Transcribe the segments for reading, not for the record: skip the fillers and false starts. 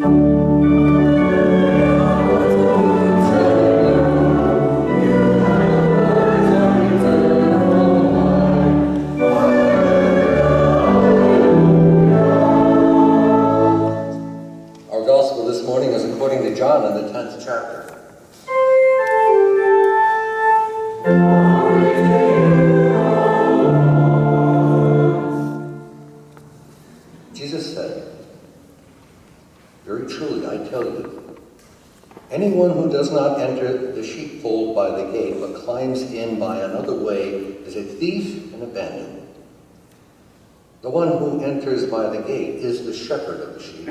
Our gospel this morning is according to John in the 10th chapter. Jesus said, "Very truly I tell you, anyone who does not enter the sheepfold by the gate, but climbs in by another way, is a thief and a bandit. The one who enters by the gate is the shepherd of the sheep.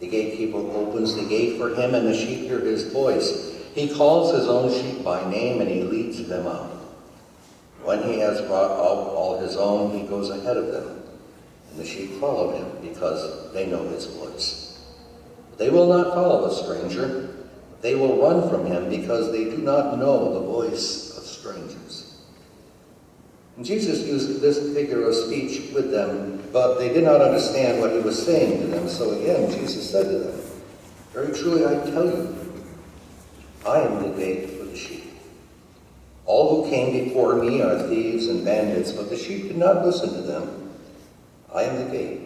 The gatekeeper opens the gate for him, and the sheep hear his voice. He calls his own sheep by name, and he leads them out. When he has brought out all his own, he goes ahead of them, and the sheep follow him because they know his voice. They will not follow a stranger. They will run from him because they do not know the voice of strangers." And Jesus used this figure of speech with them, but they did not understand what he was saying to them. So again, Jesus said to them, "Very truly I tell you, I am the gate for the sheep. All who came before me are thieves and bandits, but the sheep did not listen to them. I am the gate.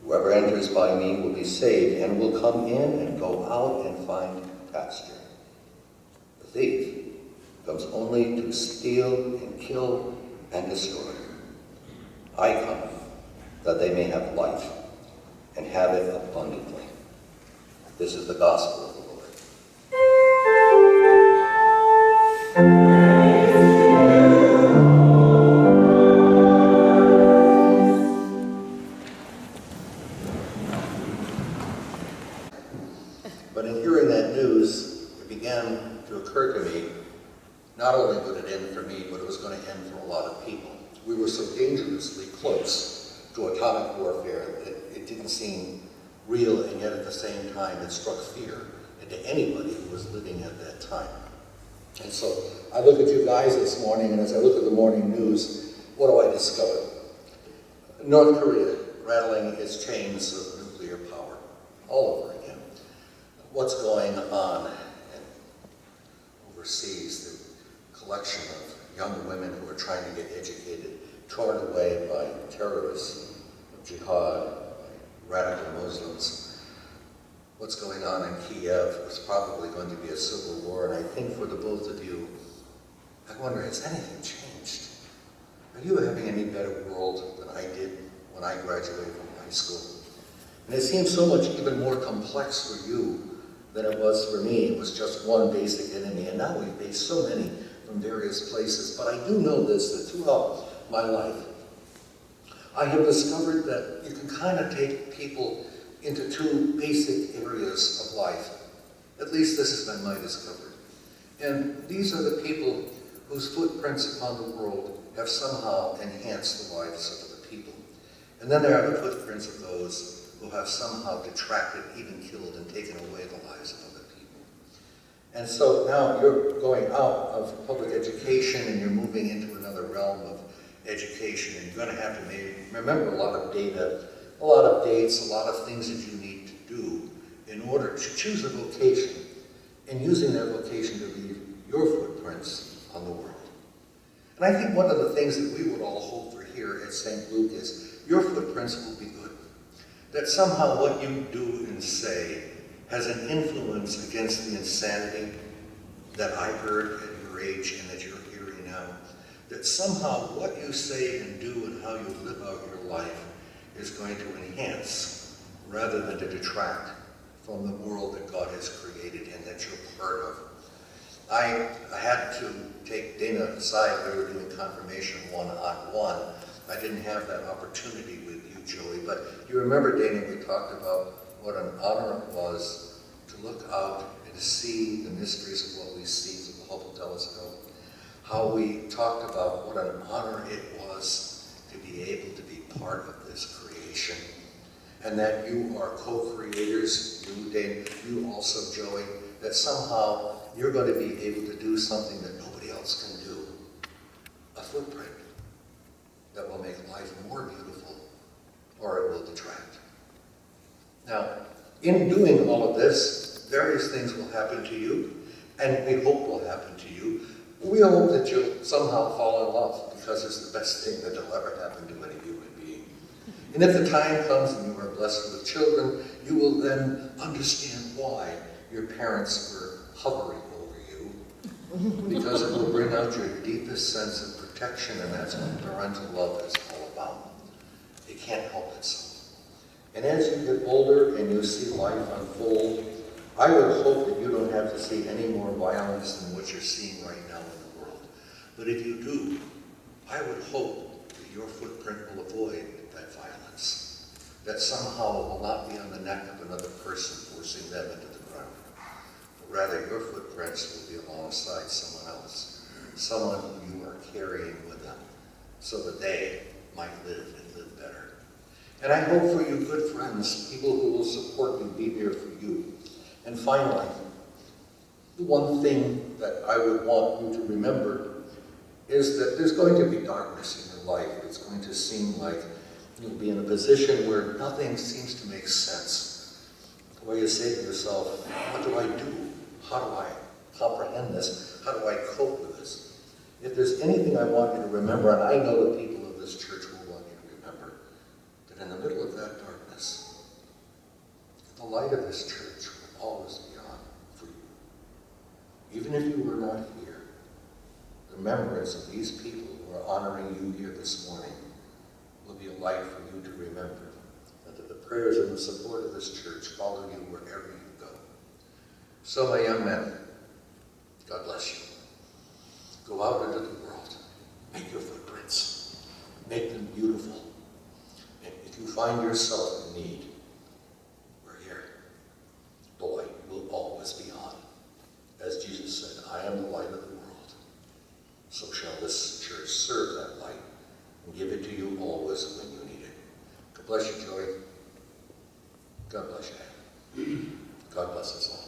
Whoever enters by me will be saved and will come in and go out and find pasture. The thief comes only to steal and kill and destroy. I come that they may have life and have it abundantly." This is the gospel of the Lord. But in hearing that news, it began to occur to me, not only would it end for me, but it was going to end for a lot of people. We were so dangerously close to atomic warfare that it didn't seem real, and yet at the same time it struck fear into anybody who was living at that time. And so I look at you guys this morning, and as I look at the morning news, what do I discover? North Korea rattling its chains of nuclear power all over again. What's going on overseas, the collection of young women who are trying to get educated, torn away by terrorists, jihad, radical Muslims. What's going on in Kiev is probably going to be a civil war, and I think for the both of you, I wonder, has anything changed? Are you having any better world than I did when I graduated from high school? And it seems so much even more complex for you than it was for me. It was just one basic enemy, and now we face so many from various places. But I do know this, that throughout my life, I have discovered that you can kind of take people into two basic areas of life. At least this has been my discovery. And these are the people whose footprints upon the world have somehow enhanced the lives of other people. And then there are the footprints of those who have somehow detracted, even killed, and taken away the lives of other people. And so now you're going out of public education and you're moving into another realm of education, and you're going to have to remember a lot of data, a lot of dates, a lot of things that you need to do in order to choose a vocation, and using that vocation to leave your footprints on the world. And I think one of the things that we would all hope for here at St. Luke is your footprints will be good. That somehow what you do and say has an influence against the insanity that I heard at your age and that you're hearing now. That somehow what you say and do and how you live out your life is going to enhance rather than to detract from the world that God has created and that you're part of. I had to take Dana aside. We were doing confirmation one-on-one. I didn't have that opportunity with you, Joey, but you remember, Dana, we talked about what an honor it was to look out and to see the mysteries of what we see through the Hubble telescope. How we talked about what an honor it was to be able to be part of this creation. And that you are co-creators, you, Dana, you also, Joey, that somehow you're going to be able to do something that nobody else can do. A footprint that will make life more beautiful, or it will detract. Now, In doing all of this, various things will happen to you, and we hope will happen to you. We hope that you'll somehow fall in love, because it's the best thing that will ever happen to any human being. And if the time comes and you are blessed with children, you will then understand why your parents were hovering over you, because it will bring out your deepest sense of protection, and that's what parental love is all about. It can't help itself. And as you get older and you see life unfold, I would hope that you don't have to see any more violence than what you're seeing right now in the world. But if you do, I would hope that your footprint will avoid that violence, that somehow it will not be on the neck of another person forcing them into the ground. But rather, your footprints will be alongside someone else, someone who you are carrying with them, so that they might live and live better. And I hope for you good friends, people who will support you, be there for you. And finally, the one thing that I would want you to remember is that there's going to be darkness in your life. It's going to seem like you'll be in a position where nothing seems to make sense. Where you say to yourself, what do I do? How do I comprehend this? How do I cope with this? If there's anything I want you to remember, and I know the people of this church will want you to remember, that in the middle of that darkness, the light of this church will always be on for you. Even if you were not here, the remembrance of these people who are honoring you here this morning will be a light for you to remember, and that the prayers and the support of this church follow you wherever you go. So, my young men, God bless you. Go out into the world. Make your footprints. Make them beautiful. And if you find yourself in need, we're here. The light will always be on. As Jesus said, I am the light of the world. So shall this church serve that light and give it to you always when you need it. God bless you, Joey. God bless you. God bless us all.